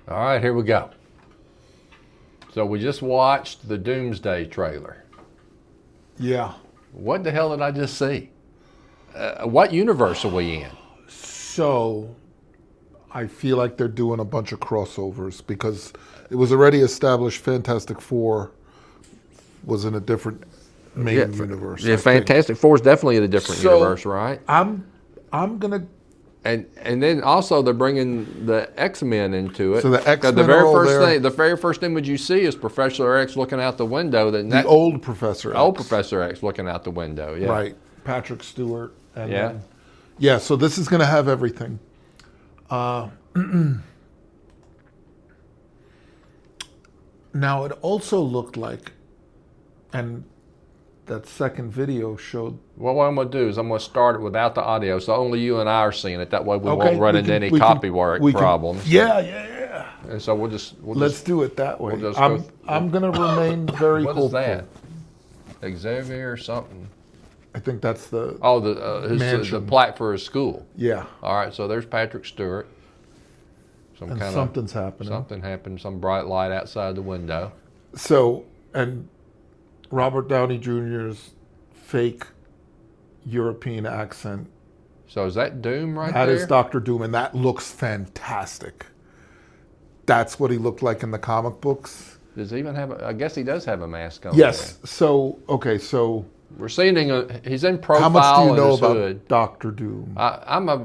All right, here we go. So we just watched the Doomsday trailer. Yeah. What the hell did I just see? What universe are we in? So I feel like they're doing a bunch of crossovers because it was already established Fantastic Four was in a different main universe. Yeah, Fantastic Four is definitely in a different universe, right? I'm gonna. And then also they're bringing the X-Men into it. So the X-Men the very first image you see is Professor X looking out the window. Old Professor X. Old Professor X looking out the window. Yeah. Right. Patrick Stewart. And yeah. Yeah. So this is gonna have everything. Now it also looked like, and that second video showed. Well, what I'm going to do is I'm going to start it without the audio, so only you and I are seeing it. That way we won't run into any copyright problems. Yeah. And so let's do it that way. I'm going to remain very hopeful. What is that? Xavier or something? I think that's the the plaque for his school. Yeah. All right, so there's Patrick Stewart. Something's happening. Something happened. Some bright light outside the window. So, and Robert Downey Jr.'s fake European accent. So is that Doom right there? That is Dr. Doom, and that looks fantastic. That's what he looked like in the comic books. Does he even have I guess he does have a mask on. Yes. There. So, okay, so. We're seeing he's in profile. How much do you know about hood. Dr. Doom? I'm a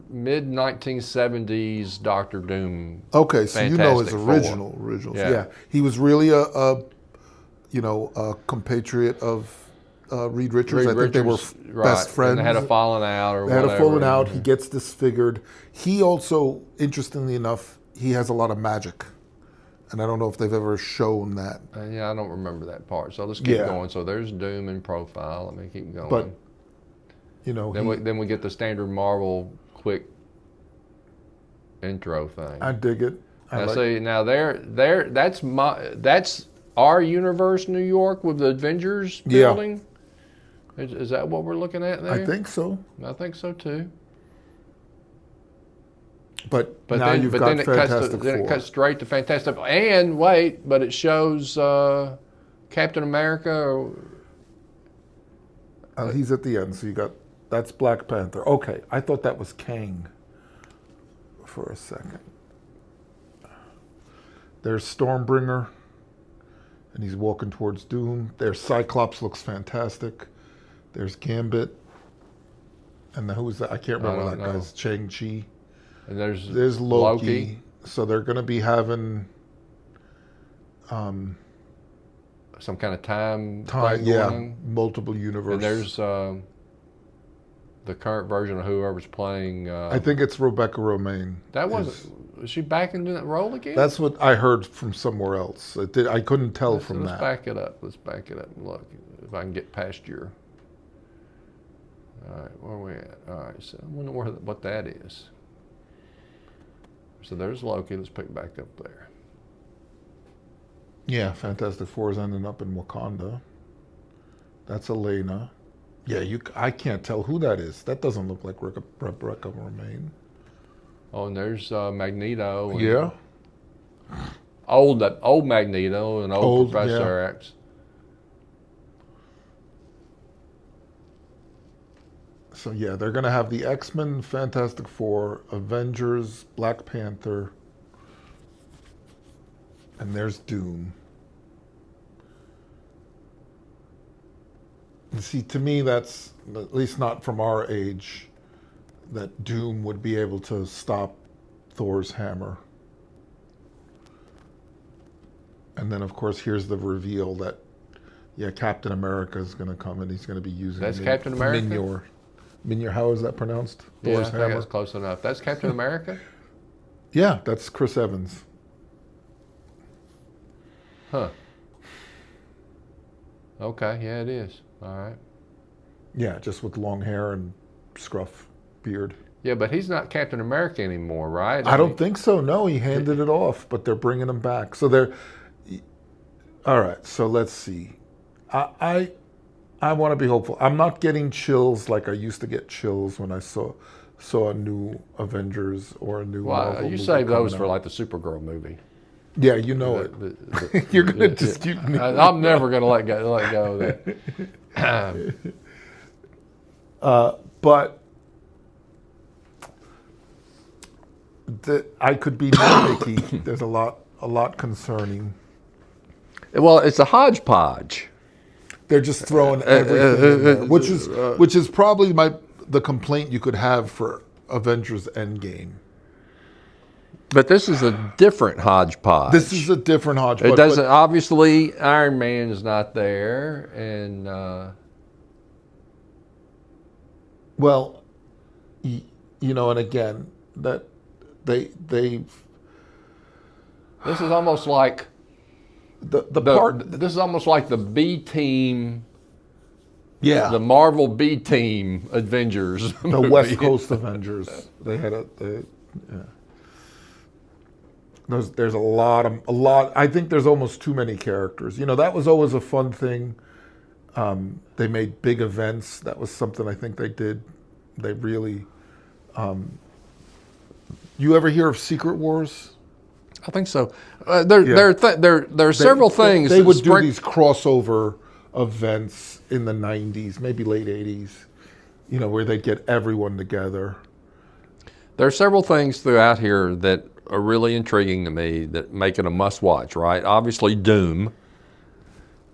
mid 1970s Dr. Doom. Okay, so you know his originals. Yeah, he was really a compatriot of Reed Richards. I think they were best friends. And they had a falling out or whatever. They had a falling out. He gets disfigured. He also, interestingly enough, he has a lot of magic. And I don't know if they've ever shown that. Yeah, I don't remember that part. So let's keep going. So there's Doom in profile. Let me keep going. But, then we get the standard Marvel quick intro thing. I dig it. That's our universe, New York, with the Avengers building. Is that what we're looking at there? I think so. I think so too. But now you've got Fantastic Four. Then it cuts straight to Fantastic Four. And wait, but it shows Captain America. He's at the end, so that's Black Panther. Okay, I thought that was Kang for a second. There's Stormbringer, and he's walking towards Doom. There's Cyclops, looks fantastic. There's Gambit. And who's that? I can't remember that guy's Shang-Chi. And there's Loki. So they're going to be having some kind of time going. Multiple universes. And there's the current version of whoever's playing. I think it's Rebecca Romijn. Is she back into that role again? That's what I heard from somewhere else. I couldn't tell from that. Let's back it up. And look if I can get past your. All right, where are we at? All right, so I wonder what that is. So there's Loki. Let's pick back up there. Yeah, Fantastic Four is ending up in Wakanda. That's Elena. Yeah, I can't tell who that is. That doesn't look like Rebecca Romijn. Oh, and there's Magneto. And yeah. Old Magneto and old Professor X. So yeah, they're going to have the X-Men, Fantastic Four, Avengers, Black Panther, and there's Doom. And see, to me, that's, at least not from our age, that Doom would be able to stop Thor's hammer. And then, of course, here's the reveal that, Captain America is going to come and he's going to be using Captain America? Mjolnir, how is that pronounced? Thor's hammer? I think that's close enough. That's Captain America? Yeah, that's Chris Evans. Huh. Okay, yeah, it is. All right. Yeah, just with long hair and scruff beard. Yeah, but he's not Captain America anymore, right? I don't think so. No, he handed it off, but they're bringing him back. So they're... All right, so let's see. I want to be hopeful. I'm not getting chills like I used to get chills when I saw saw a new Avengers or a new Well, Marvel you movie save those coming for out. like the Supergirl movie. Yeah, you know it. You're gonna dispute me. I'm never gonna let go of that. But I could be nitpicky. There's a lot concerning. Well, it's a hodgepodge. They're just throwing everything in there, which is probably the complaint you could have for Avengers Endgame. But this is a different hodgepodge. This is a different hodgepodge. It doesn't. Obviously, Iron Man is not there, and well, and again, that they this is almost like This is almost like the B team. Yeah, the Marvel B team Avengers. The movie. West Coast Avengers. They had There's a lot. I think there's almost too many characters. That was always a fun thing. They made big events. That was something I think they did. They really. You ever hear of Secret Wars? I think so. There are several things. They would do these crossover events in the 90s, maybe late 80s, where they'd get everyone together. There are several things throughout here that are really intriguing to me that make it a must-watch, right? Obviously, Doom.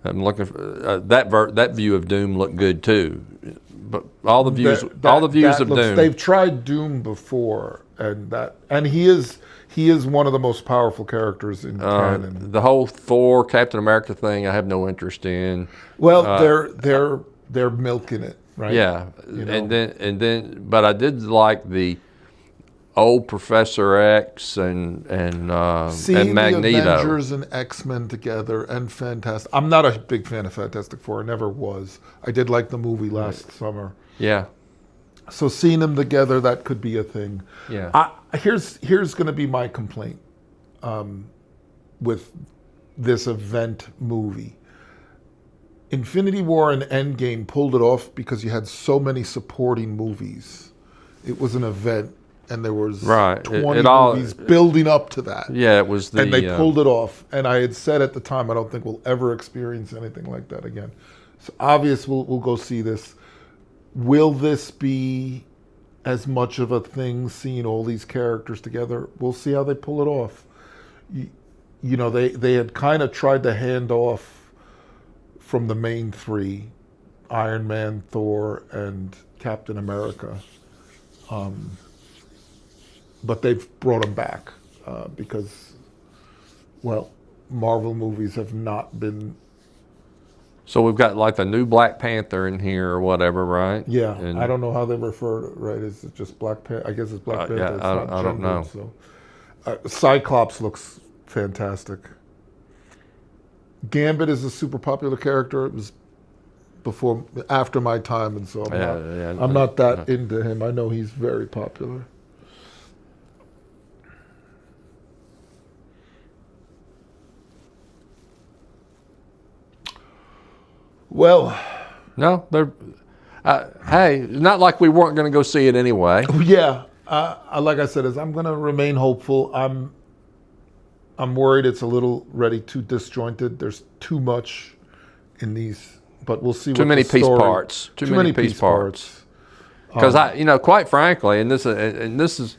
I'm looking for that view of Doom looked good too, but all the views of Doom. They've tried Doom before, and he is one of the most powerful characters in canon. The whole Thor, Captain America thing, I have no interest in. Well, they're milking it, right? Yeah, and then, but I did like the old Professor X and seeing Magneto. The Avengers and X-Men together and Fantastic. I'm not a big fan of Fantastic Four. I never was. I did like the movie last summer. Yeah. So seeing them together, that could be a thing. Yeah. Here's going to be my complaint with this event movie. Infinity War and Endgame pulled it off because you had so many supporting movies. It was an event, and there was 20 movies building up to that. Yeah, it was and they pulled it off. And I had said at the time, I don't think we'll ever experience anything like that again. So obvious, we'll go see this. Will this be as much of a thing, seeing all these characters together? We'll see how they pull it off. They had kind of tried to hand off from the main three, Iron Man, Thor, and Captain America. But they've brought them back because, Marvel movies have not been. So we've got like the new Black Panther in here or whatever, right? Yeah, and I don't know how they refer to it, right? Is it just Black Panther? I guess it's Black Panther. Yeah, I don't know. So. Cyclops looks fantastic. Gambit is a super popular character. It was after my time, and so I'm not that into him. I know he's very popular. Well, no, they're. Hey, not like we weren't going to go see it anyway. Yeah, like I said, I'm going to remain hopeful. I'm worried it's a little too disjointed. There's too much in these, but we'll see. Too many piece parts. Too many piece parts. Because quite frankly, and this is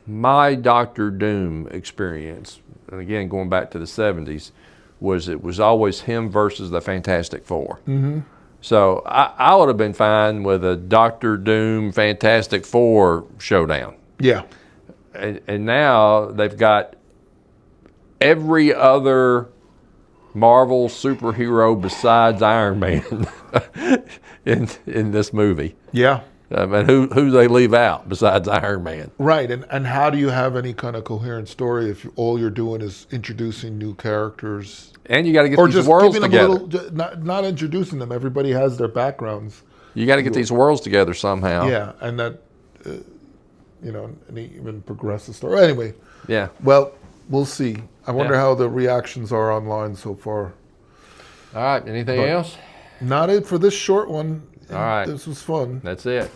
my Doctor Doom experience, and again going back to the '70s. It was always him versus the Fantastic Four. Mm-hmm. So I would have been fine with a Doctor Doom Fantastic Four showdown. Yeah. And now they've got every other Marvel superhero besides Iron Man in this movie. Yeah. And who they leave out besides Iron Man? Right, and how do you have any kind of coherent story if all you're doing is introducing new characters? And you got to get these worlds together. Not introducing them. Everybody has their backgrounds. You got to get these worlds together somehow. Yeah, and that, and even progress the story. Anyway. Yeah. Well, we'll see. I wonder how the reactions are online so far. All right. Anything else? Not it for this short one. All right. This was fun. That's it.